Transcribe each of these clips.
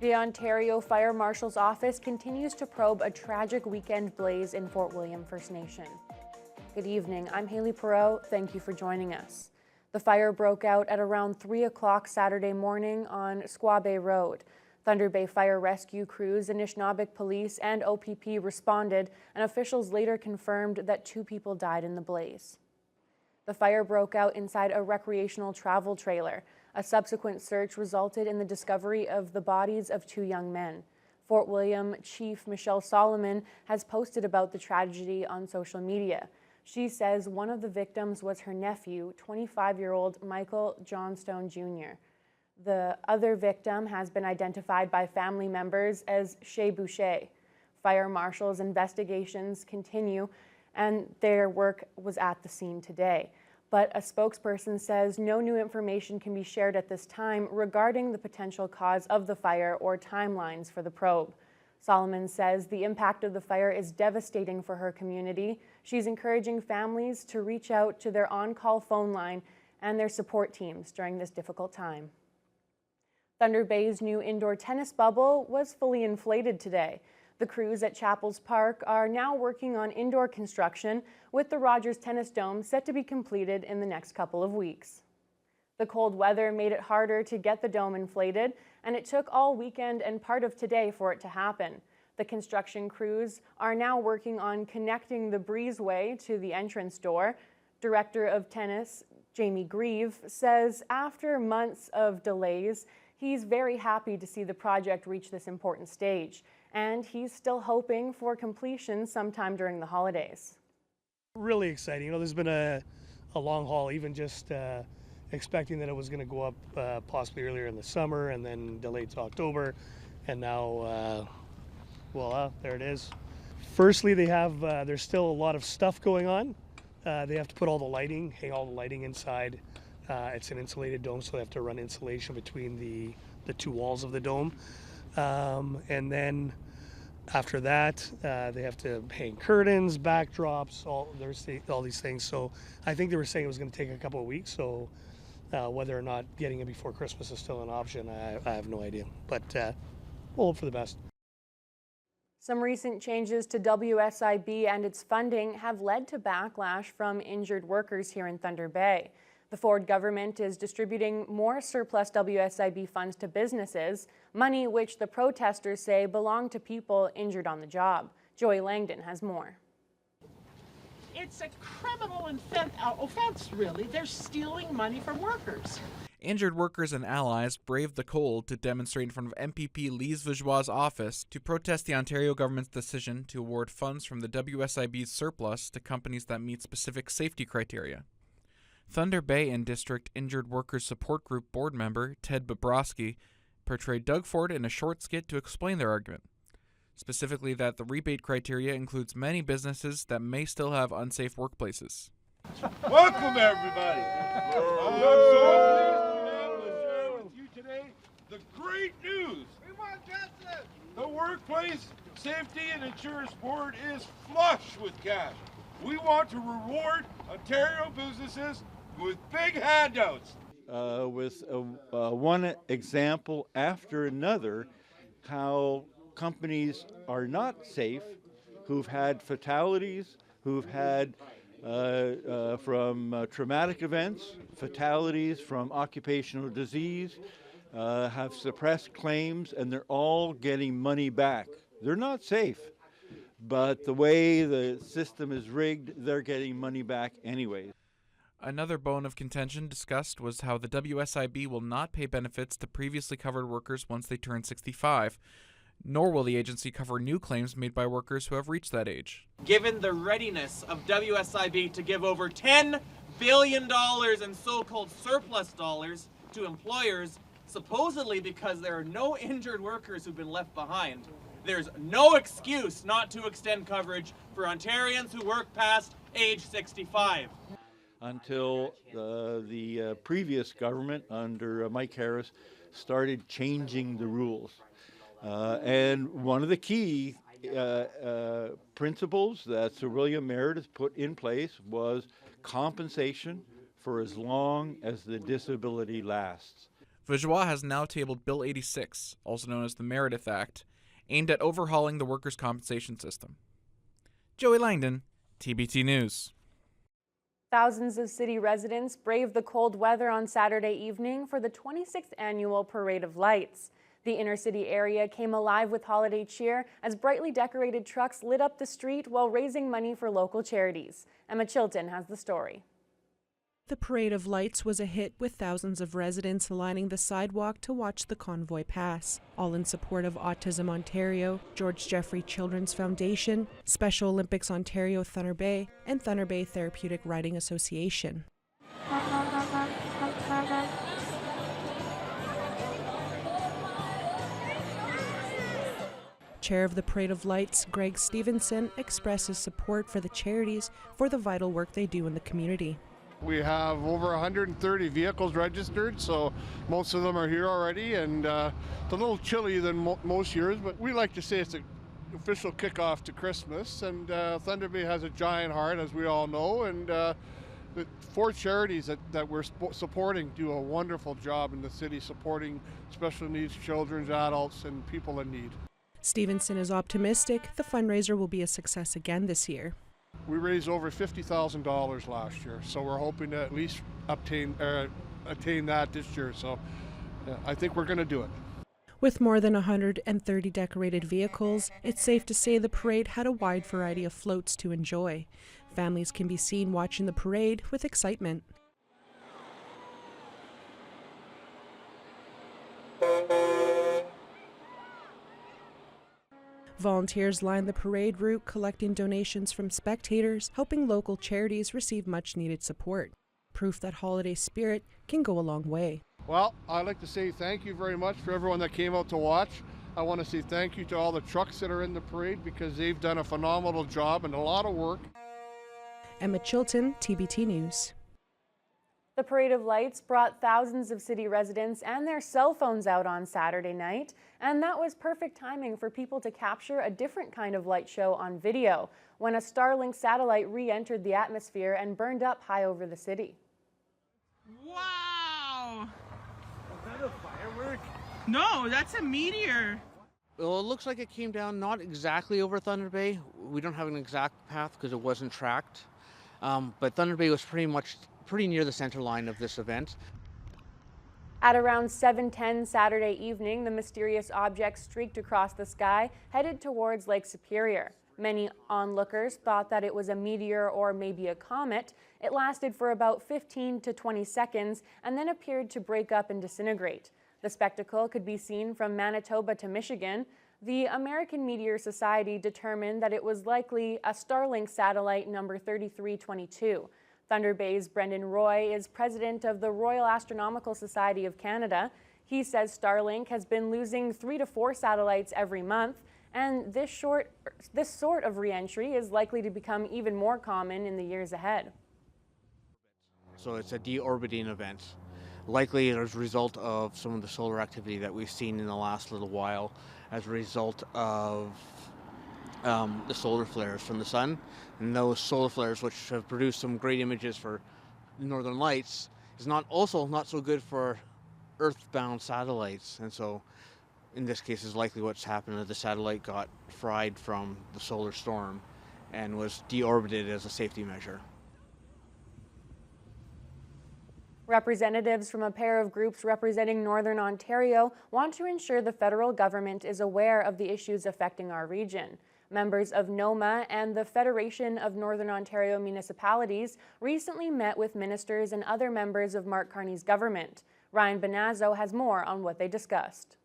The Ontario Fire Marshal's Office continues to probe a tragic weekend blaze in Fort William First Nation. Good evening, I'm Haley Perot. Thank you for joining us. The fire broke out at around 3 o'clock Saturday morning on Squaw Bay Road. Thunder Bay Fire Rescue crews, Anishinaabeg Police, and OPP responded, and officials later confirmed that 2 people died in the blaze. The fire broke out inside a recreational travel trailer. A subsequent search resulted in the discovery of the bodies of 2 young men. Fort William Chief Michelle Solomon has posted about the tragedy on social media. She says one of the victims was her nephew, 25-year-old Michael Greenstone Jr. The other victim has been identified by family members as Shay Boucher. Fire marshals' investigations continue, and their work was at the scene today. But a spokesperson says no new information can be shared at this time regarding the potential cause of the fire or timelines for the probe. Solomon says the impact of the fire is devastating for her community. She's encouraging families to reach out to their on-call phone line and their support teams during this difficult time. Thunder Bay's new indoor tennis bubble was fully inflated today. The crews at Chapels Park are now working on indoor construction, with the Rogers Tennis Dome set to be completed in the next couple of weeks. The cold weather made it harder to get the dome inflated, and it took all weekend and part of today for it to happen. The construction crews are now working on connecting the breezeway to the entrance door. Director of Tennis, Jamie Grieve, says after months of delays, he's very happy to see the project reach this important stage, and he's still hoping for completion sometime during the holidays. Really exciting. You know, there's been a long haul, even just expecting that it was going to go up possibly earlier in the summer and then delayed to October, and now voila, there it is. Firstly, they have there's still a lot of stuff going on. They have to put all the lighting, hang all the lighting inside. It's an insulated dome, so they have to run insulation between the 2 walls of the dome. And then after that, they have to hang curtains, backdrops, all these things. So I think they were saying it was going to take a couple of weeks. So whether or not getting it before Christmas is still an option, I have no idea. But we'll hope for the best. Some recent changes to WSIB and its funding have led to backlash from injured workers here in Thunder Bay. The Ford government is distributing more surplus WSIB funds to businesses, money which the protesters say belong to people injured on the job. Joy Langdon has more. It's a criminal offense, really. They're stealing money from workers. Injured workers and allies braved the cold to demonstrate in front of MPP Lise Vigeois' office to protest the Ontario government's decision to award funds from the WSIB's surplus to companies that meet specific safety criteria. Thunder Bay and District Injured Workers Support Group board member Ted Bobrovsky portrayed Doug Ford in a short skit to explain their argument, specifically that the rebate criteria includes many businesses that may still have unsafe workplaces. Welcome, everybody. I'm so pleased to be able to share with you today the great news. We want justice. The Workplace Safety and Insurance Board is flush with cash. We want to reward Ontario businesses with big handouts. With one example after another, how companies are not safe, who've had fatalities, who've had from traumatic events, fatalities from occupational disease, have suppressed claims, and they're all getting money back. They're not safe, but the way the system is rigged, they're getting money back anyways. Another bone of contention discussed was how the WSIB will not pay benefits to previously covered workers once they turn 65, nor will the agency cover new claims made by workers who have reached that age. Given the readiness of WSIB to give over $10 billion in so-called surplus dollars to employers, supposedly because there are no injured workers who've been left behind, there's no excuse not to extend coverage for Ontarians who work past age 65. Until the previous government under Mike Harris started changing the rules. And one of the key principles that Sir William Meredith put in place was compensation for as long as the disability lasts. Vigeois has now tabled Bill 86, also known as the Meredith Act, aimed at overhauling the workers' compensation system. Joey Langdon, TBT News. Thousands of city residents braved the cold weather on Saturday evening for the 26th annual Parade of Lights. The inner-city area came alive with holiday cheer as brightly decorated trucks lit up the street while raising money for local charities. Emma Chilton has the story. The Parade of Lights was a hit with thousands of residents lining the sidewalk to watch the convoy pass, all in support of Autism Ontario, George Jeffrey Children's Foundation, Special Olympics Ontario Thunder Bay, and Thunder Bay Therapeutic Riding Association. Chair of the Parade of Lights, Greg Stevenson, expresses support for the charities for the vital work they do in the community. We have over 130 vehicles registered, so most of them are here already, and it's a little chilly than most years, but we like to say it's an official kickoff to Christmas, and Thunder Bay has a giant heart, as we all know, and the 4 charities that we're supporting do a wonderful job in the city supporting special needs children, adults, and people in need. Stevenson is optimistic the fundraiser will be a success again this year. We raised over $50,000 last year, so we're hoping to at least attain that this year. So I think we're going to do it. With more than 130 decorated vehicles, it's safe to say the parade had a wide variety of floats to enjoy. Families can be seen watching the parade with excitement. Volunteers lined the parade route collecting donations from spectators, helping local charities receive much-needed support. Proof that holiday spirit can go a long way. Well, I'd like to say thank you very much for everyone that came out to watch. I want to say thank you to all the trucks that are in the parade because they've done a phenomenal job and a lot of work. Emma Chilton, TBT News. The Parade of Lights brought thousands of city residents and their cell phones out on Saturday night, and that was perfect timing for people to capture a different kind of light show on video when a Starlink satellite re-entered the atmosphere and burned up high over the city. Wow! Is that a firework? No, that's a meteor. Well, it looks like it came down not exactly over Thunder Bay. We don't have an exact path because it wasn't tracked. But Thunder Bay was pretty near the center line of this event. At around 7:10 Saturday evening, the mysterious object streaked across the sky, headed towards Lake Superior. Many onlookers thought that it was a meteor or maybe a comet. It lasted for about 15 to 20 seconds and then appeared to break up and disintegrate. The spectacle could be seen from Manitoba to Michigan. The American Meteor Society determined that it was likely a Starlink satellite number 3322. Thunder Bay's Brendan Roy is president of the Royal Astronomical Society of Canada. He says Starlink has been losing 3 to 4 satellites every month, and this sort of re-entry is likely to become even more common in the years ahead. So it's a deorbiting event, likely as a result of some of the solar activity that we've seen in the last little while as a result of the solar flares from the sun. And those solar flares, which have produced some great images for northern lights, is not so good for earthbound satellites. And so in this case is likely what's happened, that the satellite got fried from the solar storm and was deorbited as a safety measure. Representatives from a pair of groups representing Northern Ontario want to ensure the federal government is aware of the issues affecting our region. Members of NOMA and the Federation of Northern Ontario Municipalities recently met with ministers and other members of Mark Carney's government. Ryan Bonazzo has more on what they discussed.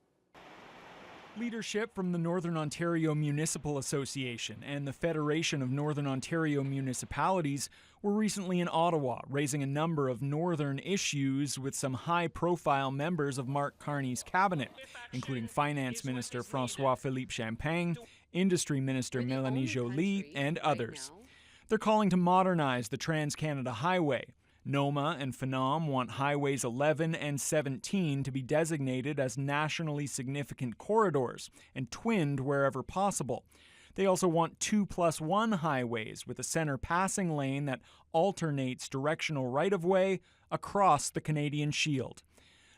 Leadership from the Northern Ontario Municipal Association and the Federation of Northern Ontario Municipalities were recently in Ottawa, raising a number of northern issues with some high-profile members of Mark Carney's cabinet, including Finance Minister François-Philippe Champagne, Industry Minister Mélanie Joly, and others. They're calling to modernize the Trans-Canada Highway. NOMA and FNOM want Highways 11 and 17 to be designated as nationally significant corridors and twinned wherever possible. They also want 2+1 highways with a center passing lane that alternates directional right-of-way across the Canadian Shield.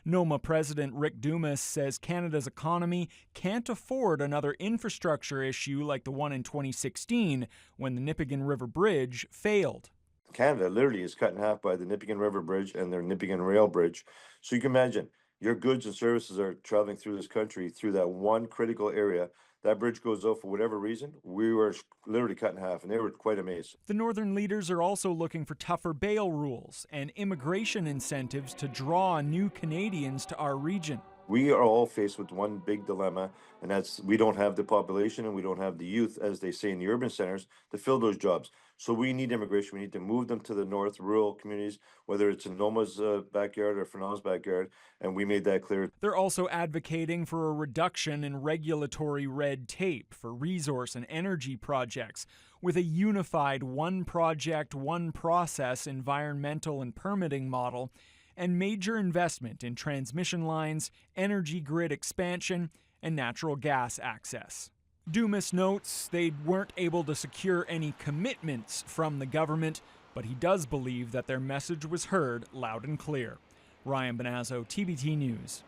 NOMA President Rick Dumas says Canada's economy can't afford another infrastructure issue like the one in 2016 when the Nipigon River Bridge failed. Canada literally is cut in half by the Nipigon River Bridge and their Nipigon Rail Bridge. So you can imagine your goods and services are traveling through this country through that one critical area. That bridge goes out for whatever reason. We were literally cut in half, and they were quite amazed. The Northern leaders are also looking for tougher bail rules and immigration incentives to draw new Canadians to our region. We are all faced with one big dilemma, and that's we don't have the population and we don't have the youth, as they say in the urban centers, to fill those jobs. So we need immigration. We need to move them to the north, rural communities, whether it's in Noma's backyard or Fernand's backyard, and we made that clear. They're also advocating for a reduction in regulatory red tape for resource and energy projects, with a unified one project, one process environmental and permitting model, and major investment in transmission lines, energy grid expansion, and natural gas access. Dumas notes they weren't able to secure any commitments from the government, but he does believe that their message was heard loud and clear. Ryan Benazzo, TBT News.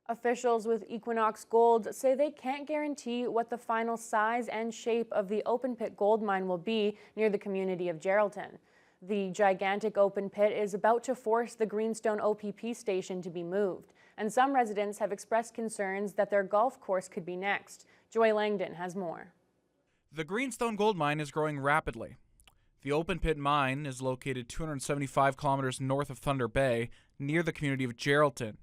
Officials with Equinox Gold say they can't guarantee what the final size and shape of the open pit gold mine will be near the community of Geraldton. The gigantic open pit is about to force the Greenstone OPP station to be moved, and some residents have expressed concerns that their golf course could be next. Joy Langdon has more. The Greenstone gold mine is growing rapidly. The open pit mine is located 275 kilometers north of Thunder Bay, near the community of Geraldton.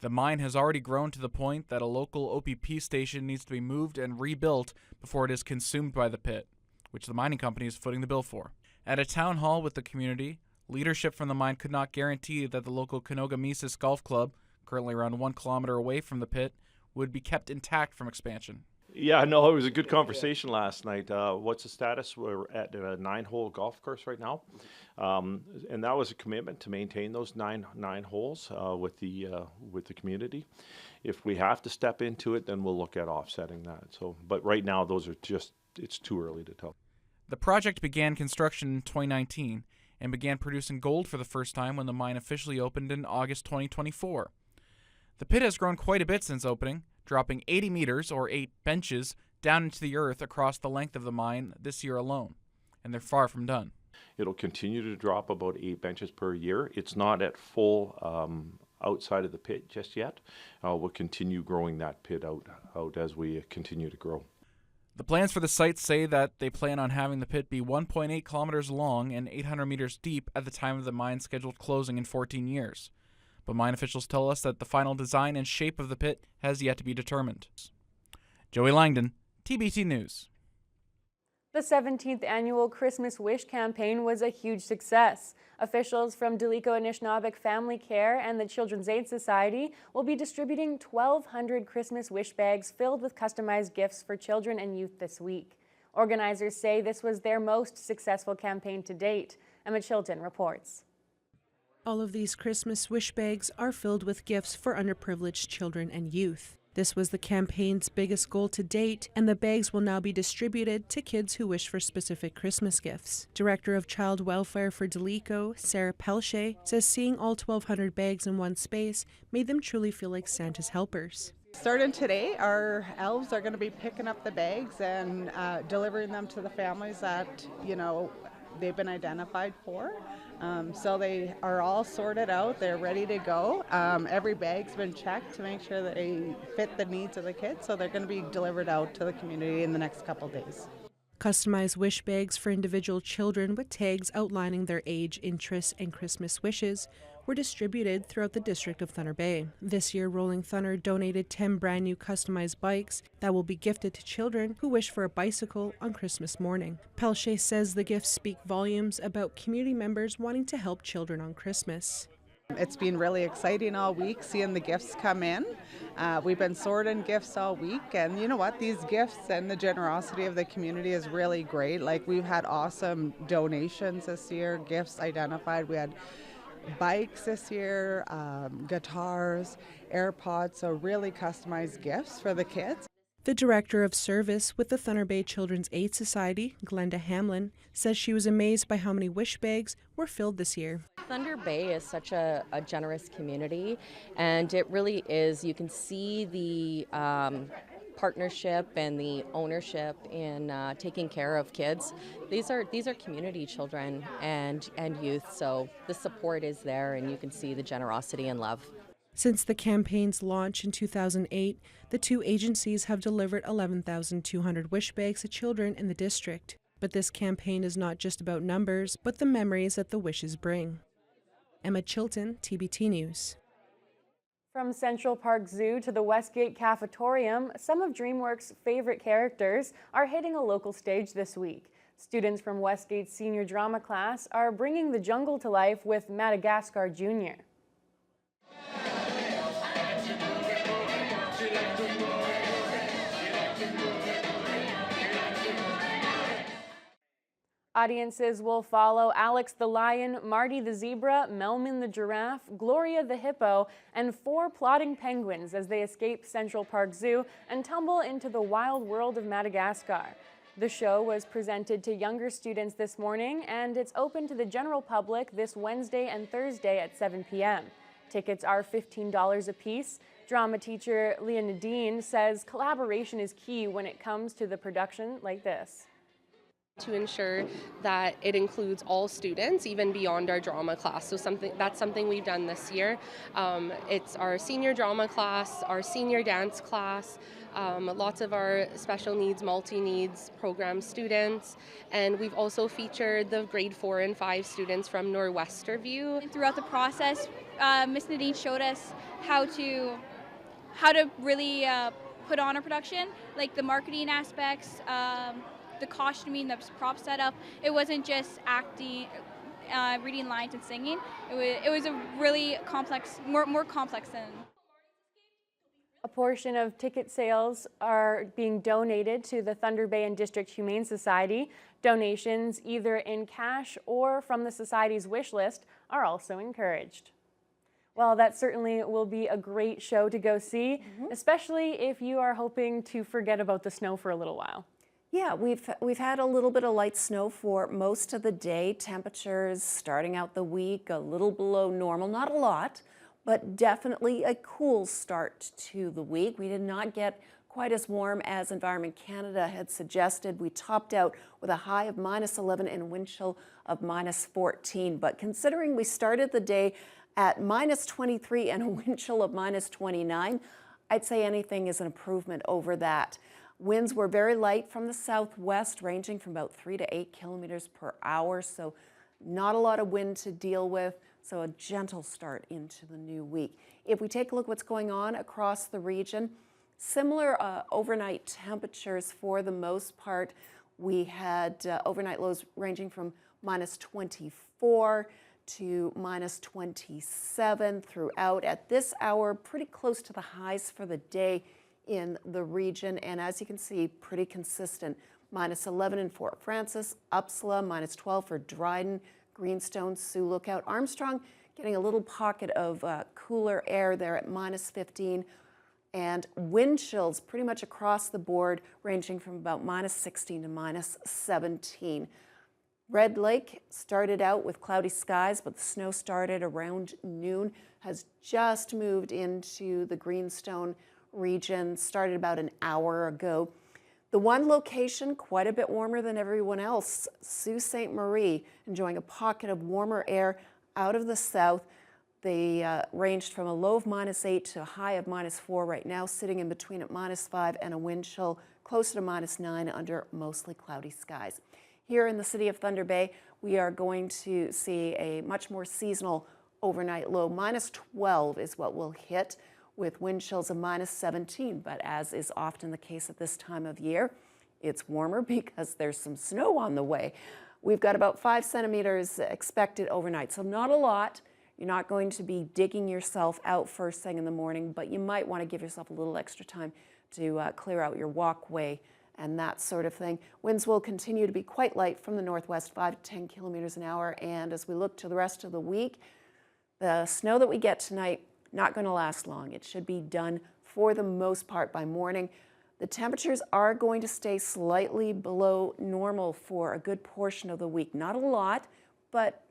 The mine has already grown to the point that a local OPP station needs to be moved and rebuilt before it is consumed by the pit, which the mining company is footing the bill for. At a town hall with the community, leadership from the mine could not guarantee that the local Canoga-Mises Golf Club, currently around 1 kilometer away from the pit, would be kept intact from expansion. Yeah, no, it was a good conversation last night. What's the status? We're at a 9-hole golf course right now, and that was a commitment to maintain those nine holes with the community. If we have to step into it, then we'll look at offsetting that. So, but right now, those are it's too early to tell. The project began construction in 2019 and began producing gold for the first time when the mine officially opened in August 2024. The pit has grown quite a bit since opening, dropping 80 meters, or 8 benches, down into the earth across the length of the mine this year alone, and they're far from done. It'll continue to drop about 8 benches per year. It's not at full outside of the pit just yet. We'll continue growing that pit out as we continue to grow. The plans for the site say that they plan on having the pit be 1.8 kilometers long and 800 meters deep at the time of the mine's scheduled closing in 14 years. But mine officials tell us that the final design and shape of the pit has yet to be determined. Joey Langdon, TBT News. The 17th annual Christmas Wish campaign was a huge success. Officials from Delico Anishinaabeg Family Care and the Children's Aid Society will be distributing 1,200 Christmas wish bags filled with customized gifts for children and youth this week. Organizers say this was their most successful campaign to date. Emma Chilton reports. All of these Christmas wish bags are filled with gifts for underprivileged children and youth. This was the campaign's biggest goal to date, and the bags will now be distributed to kids who wish for specific Christmas gifts. Director of Child Welfare for Delico, Sarah Pelche, says seeing all 1,200 bags in one space made them truly feel like Santa's helpers. Starting today, our elves are going to be picking up the bags and delivering them to the families that, they've been identified for. So they are all sorted out. They're ready to go. Every bag's been checked to make sure that they fit the needs of the kids. So they're going to be delivered out to the community in the next couple days. Customized wish bags for individual children with tags outlining their age, interests, and Christmas wishes were distributed throughout the district of Thunder Bay. This year, Rolling Thunder donated 10 brand new customized bikes that will be gifted to children who wish for a bicycle on Christmas morning. Pelche says the gifts speak volumes about community members wanting to help children on Christmas. It's been really exciting all week seeing the gifts come in. We've been sorting gifts all week, and you know what? These gifts and the generosity of the community is really great. Like, we've had awesome donations this year, gifts identified. We had bikes this year, guitars, AirPods, so really customized gifts for the kids. The Director of Service with the Thunder Bay Children's Aid Society, Glenda Hamlin, says she was amazed by how many wish bags were filled this year. Thunder Bay is such a generous community, and it really is. You can see the partnership and the ownership in taking care of kids. These are community children and youth, so the support is there, and you can see the generosity and love. Since the campaign's launch in 2008, the two agencies have delivered 11,200 wish bags to children in the district. But this campaign is not just about numbers, but the memories that the wishes bring. Emma Chilton, TBT News. From Central Park Zoo to the Westgate Cafetorium, some of DreamWorks' favorite characters are hitting a local stage this week. Students from Westgate's senior drama class are bringing the jungle to life with Madagascar Jr. Audiences will follow Alex the lion, Marty the zebra, Melman the giraffe, Gloria the hippo, and 4 plodding penguins as they escape Central Park Zoo and tumble into the wild world of Madagascar. The show was presented to younger students this morning, and it's open to the general public this Wednesday and Thursday at 7 p.m. Tickets are $15 apiece. Drama teacher Leah Nadine says collaboration is key when it comes to the production like this. To ensure that it includes all students, even beyond our drama class. So that's something we've done this year. It's our senior drama class, our senior dance class, lots of our special needs, multi-needs program students, and we've also featured the grade 4 and 5 students from Norwesterview. And throughout the process, Miss Nadine showed us how to really put on a production, like the marketing aspects, the costuming, the prop setup. It wasn't just acting, reading lines and singing. It was a really complex, more complex than. A portion of ticket sales are being donated to the Thunder Bay and District Humane Society. Donations, either in cash or from the Society's wish list, are also encouraged. Well, that certainly will be a great show to go see, especially if you are hoping to forget about the snow for a little while. Yeah, we've had a little bit of light snow for most of the day. Temperatures starting out the week a little below normal, not a lot, but definitely a cool start to the week. We did not get quite as warm as Environment Canada had suggested. We topped out with a high of -11 and a wind chill of -14. But considering we started the day at -23 and a wind chill of -29, I'd say anything is an improvement over that. Winds were very light from the southwest, ranging from about 3 to 8 kilometers per hour, so not a lot of wind to deal with, so a gentle start into the new week. If we take a look at what's going on across the region, similar overnight temperatures for the most part. We had overnight lows ranging from -24 to -27 throughout. At this hour, pretty close to the highs for the day in the region, and as you can see, pretty consistent. -11 in Fort Frances, Upsala, -12 for Dryden, Greenstone, Sioux Lookout. Armstrong getting a little pocket of cooler air there at -15, and wind chills pretty much across the board, ranging from about -16 to -17. Red Lake started out with cloudy skies, but the snow started around noon, has just moved into the Greenstone region, started about an hour ago. The one location quite a bit warmer than everyone else, Sault Ste. Marie, enjoying a pocket of warmer air out of the south. They ranged from a low of -8 to a high of -4 right now, sitting in between at -5 and a wind chill closer to -9 under mostly cloudy skies. Here in the city of Thunder Bay, we are going to see a much more seasonal overnight low. -12 is what we'll hit, with wind chills of -17, but as is often the case at this time of year, it's warmer because there's some snow on the way. We've got about 5 centimeters expected overnight, so not a lot. You're not going to be digging yourself out first thing in the morning, but you might want to give yourself a little extra time to clear out your walkway and that sort of thing. Winds will continue to be quite light from the northwest, 5 to 10 kilometers an hour, and as we look to the rest of the week, the snow that we get tonight not going to last long. It should be done for the most part by morning. The temperatures are going to stay slightly below normal for a good portion of the week. Not a lot, but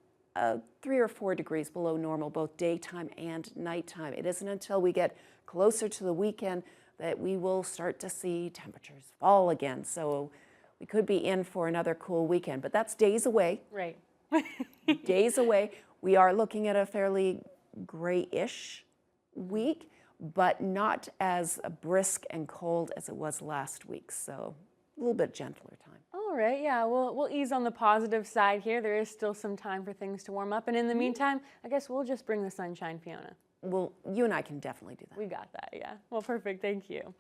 3 or 4 degrees below normal, both daytime and nighttime. It isn't until we get closer to the weekend that we will start to see temperatures fall again. So we could be in for another cool weekend, but that's days away. Right. Days away. We are looking at a fairly grayish week, but not as brisk and cold as it was last week. So a little bit gentler time. All right, yeah, we'll ease on the positive side here. There is still some time for things to warm up. And in the meantime, I guess we'll just bring the sunshine, Fiona. Well, you and I can definitely do that. We got that, yeah. Well, perfect, thank you.